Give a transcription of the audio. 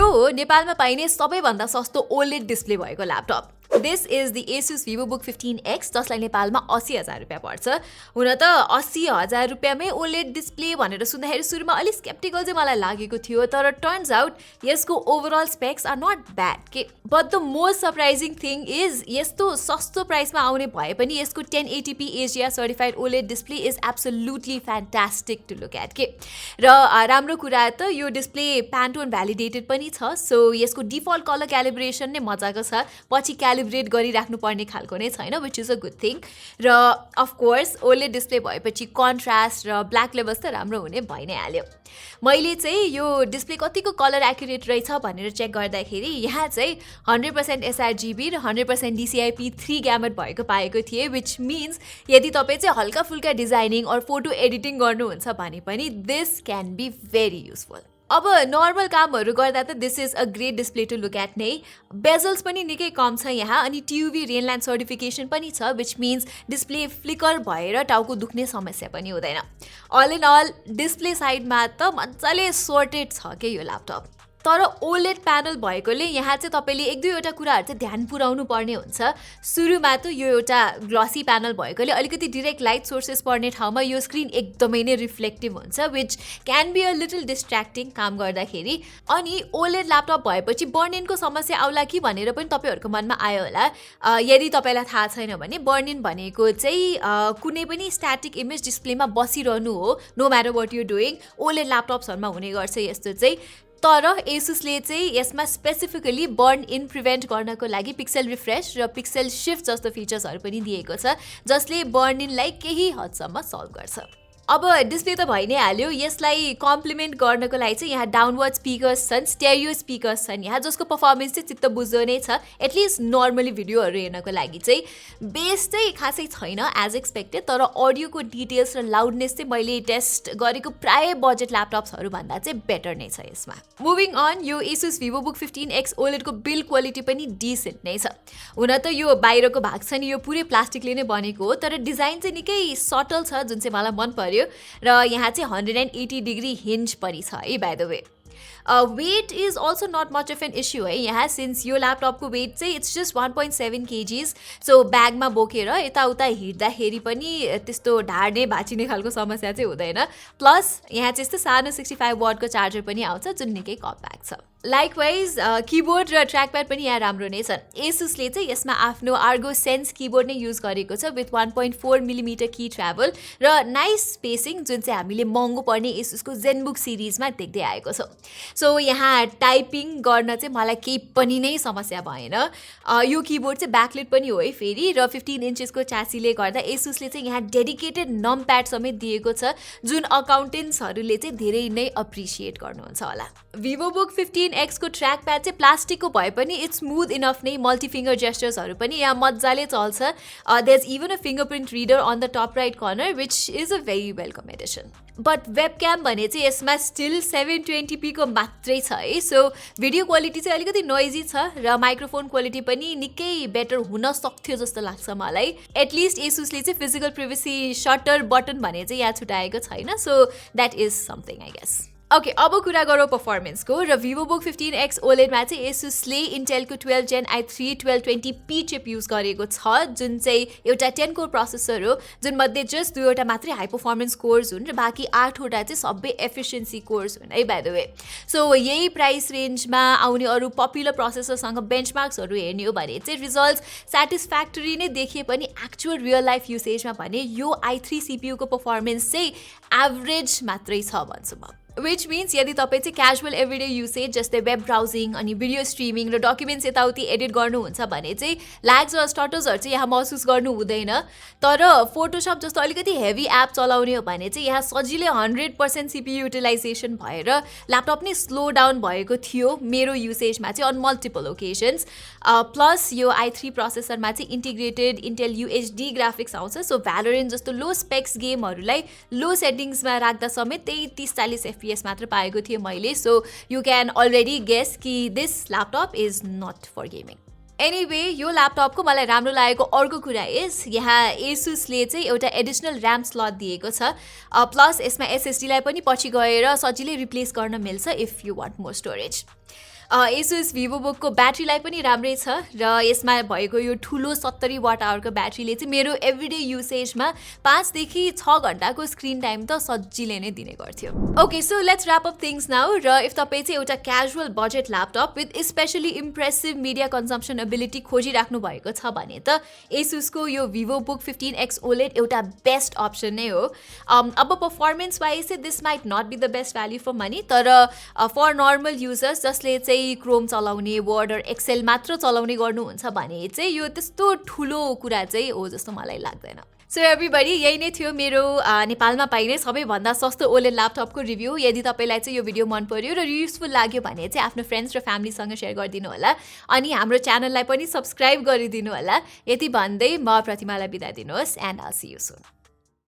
यो हो नेपालमा पाइने सबैभन्दा सस्तो OLED डिस्प्ले भएको laptop. This is the Asus Vivobook X15 जसलाई नेपालमा 80,000 रुपैयाँ पर्छ। हुन त 80,000 रुपैयाँमै OLED डिस्प्ले भनेर सुन्दाखेरि सुरुमा अलि स्केप्टिकल चाहिँ मलाई लागेको थियो, तर टर्न्स आउट यसको overall specs are not bad के। But the most surprising thing is यस्तो सस्तो प्राइसमा आउने भए पनि यसको 1080p Asia certified OLED display is absolutely fantastic to look at के। र राम्रो कुरा त यो डिस्प्ले प्यान्टोन भ्यालिडेटेड पनि छ, सो यसको डिफल्ट कलर क्यालिब्रेसन नै मजाको छ, पछि क्यालिब्रेट गरिराख्नु पर्ने खालको नै छैन, which is a good thing. र अफकोर्स OLED डिस्प्ले भएपछि कन्ट्रास्ट र ब्ल्याक लेभल्स त राम्रो हुने भइ नै हाल्यो। मैले चाहिँ यो डिस्प्ले कतिको कलर एक्युरेट रहेछ भनेर चेक गर्दाखेरि यहाँ चाहिँ 100% sRGB र 100% DCI-P3 ग्यामेट भएको पाएको थिएँ, विच मिन्स यदि तपाईँ चाहिँ हल्का फुल्का डिजाइनिङ और फोटो एडिटिङ गर्नुहुन्छ भने पनि this can be very useful. अब नर्मल कामहरू गर्दा त this is a great display to look at नै। बेजल्स पनि निकै कम छ यहाँ, अनि TUV रेनल्यान्ड सर्टिफिकेसन पनि छ, विच मिन्स डिस्प्ले फ्लिकर भएर टाउको दुख्ने समस्या पनि हुँदैन। अल इन अल डिस्प्ले साइडमा त मजाले सोर्टेड छ के यो ल्यापटप। तर OLED प्यानल भएकोले यहाँ चाहिँ तपाईँले एक दुईवटा कुराहरू चाहिँ ध्यान पुर्याउनु पर्ने हुन्छ। सुरुमा त यो एउटा ग्लसी प्यानल भएकोले अलिकति डिरेक्ट लाइट सोर्सेस पर्ने ठाउँमा यो स्क्रिन एकदमै नै रिफ्लेक्टिभ हुन्छ, which can be a little distracting काम गर्दाखेरि। अनि OLED ल्यापटप भएपछि बर्न इनको समस्या आउला कि भनेर पनि तपाईँहरूको मनमा आयो होला। यदि तपाईँलाई थाहा छैन भने बर्न इन भनेको चाहिँ कुनै पनि स्ट्याटिक इमेज डिस्प्लेमा बसिरहनु हो, no matter what you doing. OLED ल्यापटप्सहरूमा हुने गर्छ यस्तो चाहिँ। तर एसुसले चाहिँ यसमा स्पेसिफिकली बर्न इन प्रिभेन्ट गर्नको लागि पिक्सेल रिफ्रेश र पिक्सेल शिफ्ट जस्तो फिचर्सहरू पनि दिएको छ, जसले बर्न इनलाई केही हदसम्म सल्भ गर्छ। अब डिस्प्ले त भइ नै हाल्यो, यसलाई कम्प्लिमेन्ट गर्नको लागि चाहिँ यहाँ डाउनवर्ड स्पिकर्स छन्, स्टेरियो स्पिकर्स छन् यहाँ, जसको पर्फर्मेन्स चाहिँ चित्त बुझ्दो नै छ। एटलिस्ट नर्मली भिडियोहरू हेर्नको लागि चाहिँ बेस चाहिँ खासै छैन एज एक्सपेक्टेड, तर अडियोको डिटेल्स र लाउडनेस चाहिँ मैले टेस्ट गरेको प्राय बजेट ल्यापटप्सहरू भन्दा चाहिँ बेटर नै छ यसमा। मुभिङ अन, यो Asus Vivobook X15 OLED को बिल्ड क्वालिटी पनि डिसेन्ट नै छ। हुन त यो बाहिरको भाग छ नि यो पुरै प्लास्टिकले नै बनेको हो, तर डिजाइन चाहिँ निकै सटल छ, जुन चाहिँ मलाई मन पर्यो। र यहाँ चाहिँ 180 डिग्री हिन्ज पनि छ है by the way. Weight is also not much of an issue है यहाँ, सिन्स यो ल्यापटपको वेट चाहिँ इट्स जस्ट 1.7 kgs, सो ब्यागमा बोकेर यताउता हिँड्दाखेरि पनि त्यस्तो ढाड्ने भाँचिने खालको समस्या चाहिँ हुँदैन। प्लस यहाँ चाहिँ यस्तो सानो 65 वाटको चार्जर पनि आउँछ, जुन निकै कम्प्याक्ट छ। लाइकवाइज किबोर्ड र ट्र्याकप्याड पनि यहाँ राम्रो नै छन्। एसुसले चाहिँ यसमा आफ्नो आर्गो सेन्स किबोर्ड नै युज गरेको छ विथ 1.4 मिलिमिटर की ट्राभल र नाइस स्पेसिङ, जुन चाहिँ हामीले महँगो पर्ने एसुसको जेनबुक सिरिजमा देख्दै आएको छौँ। सो यहाँ टाइपिङ गर्न चाहिँ मलाई केही पनि नै समस्या भएन। यो किबोर्ड चाहिँ ब्याकलिट पनि हो है फेरि, र 15 इन्चेसको च्यासीले गर्दा एसुसले चाहिँ यहाँ डेडिकेटेड नम प्याड समेत दिएको छ, जुन अकाउन्टेन्ट्सहरूले चाहिँ धेरै नै अप्रिसिएट गर्नुहुन्छ होला। Vivobook 15X को ट्र्याक प्याड चाहिँ प्लास्टिकको भए पनि इट्स स्मुथ इनफ नै, मल्टी फिङ्गर जेस्चर्सहरू पनि यहाँ मजाले चल्छ। There is even a fingerprint reader on the top right corner, which is a very welcome addition. But webcam भने चाहिँ यसमा स्टिल 720p को मात्रै छ है, सो भिडियो क्वालिटी चाहिँ अलिकति नोइजी छ र माइक्रोफोन क्वालिटी पनि निकै बेटर हुन सक्थ्यो जस्तो लाग्छ मलाई। एटलिस्ट एसुसले चाहिँ फिजिकल प्रिभेसी सटर बटन भने चाहिँ यहाँ छुटाएको छैन, so that is something I guess. Okay, अब कुरा गरौँ पर्फर्मेन्सको। र Vivobook 15X OLEDमा चाहिँ एसुसले इन्टेलको 12 Gen i3 1220p चिप युज गरेको छ, जुन चाहिँ एउटा 10 कोर प्रोसेसर हो, जुन मध्ये जस्ट 2वटा मात्रै हाई पर्फर्मेन्स कोर्स हुन् र बाँकी 8वटा चाहिँ सबै एफिसिएन्सी कोर्स हुन् है बाय द वे। सो यही प्राइस रेन्जमा आउने अरू पपुलर प्रोसेसरसँग बेन्चमार्क्सहरू हेर्ने हो भने चाहिँ रिजल्ट्स सेटिस्फ्याक्टोरी नै देखिए पनि एक्चुअल रियल लाइफ युसेजमा भने यो i3 CPU को पर्फर्मेन्स चाहिँ एभरेज मात्रै छ भन्छु म। विच मिन्स यदि तपाईँ चाहिँ क्याजुअल एभ्रिडे युसेज जस्तै वेब ब्राउजिङ अनि भिडियो स्ट्रिमिङ र डकुमेन्ट्स यताउति एडिट गर्नुहुन्छ भने चाहिँ ल्याग्स र स्टटर्सहरू चाहिँ यहाँ महसुस गर्नु हुँदैन। तर फोटोसप जस्तो अलिकति हेभी एप चलाउने हो भने चाहिँ यहाँ सजिलै 100% CPU युटिलाइजेसन भएर ल्यापटप नै स्लो डाउन भएको थियो मेरो युसेजमा चाहिँ अन मल्टिपल ओकेजन्स। प्लस यो i3 प्रोसेसरमा चाहिँ इन्टिग्रेटेड इन्टेल UHD ग्राफिक्स आउँछ, सो भ्यालोरेन्ट जस्तो लो स्पेक्स गेमहरूलाई लो सेटिङ्समा राख्दा समेत त्यही 30-40 FPS मात्र पाएको थिएँ मैले। So you can already guess कि this laptop is not for gaming. Anyway, यो ल्यापटपको मलाई राम्रो लागेको अर्को कुरा इज यहाँ एसुसले चाहिँ एउटा एडिसनल ऱ्याम स्लट दिएको छ, प्लस यसमा SSD लाई पनि पछि गएर सजिलै रिप्लेस गर्न मिल्छ if you want more storage. Asus Vivobook को ब्याट्रीलाई पनि राम्रै छ र यसमा भएको यो ठुलो 70 वाट आवरको ब्याट्रीले चाहिँ मेरो एभ्रीडे युसेजमा 5 देखि 6 घण्टाको स्क्रिन टाइम त सजिलै नै दिने गर्थ्यो। Okay so let's wrap up things now र इफ तपाईँ चाहिँ एउटा casual budget laptop with specially impressive media consumption ability खोजिराख्नु भएको छ भने त Asusको यो Vivobook 15X OLED एउटा बेस्ट अप्सन नै हो। अब पर्फर्मेन्स वाइज चाहिँ this might not be the best value for money, तर फर नर्मल युजर्स जसले चाहिँ क्रोम चलाउने वर्ड र एक्सेल मात्र चलाउने गर्नुहुन्छ भने चाहिँ यो त्यस्तो ठुलो कुरा चाहिँ हो जस्तो मलाई लाग्दैन। सो एभ्रीबडी यही नै थियो मेरो नेपालमा पाइने सबैभन्दा सस्तो OLED ल्यापटपको रिभ्यू। यदि तपाईँलाई चाहिँ यो भिडियो मन पर्यो र युजफुल लाग्यो भने चाहिँ आफ्नो फ्रेन्ड्स र फ्यामिलीसँग सेयर गरिदिनु होला अनि हाम्रो च्यानललाई पनि सब्सक्राइब गरिदिनु होला। यति भन्दै म प्रतिमालाई बिदा दिनुहोस् and I see you soon.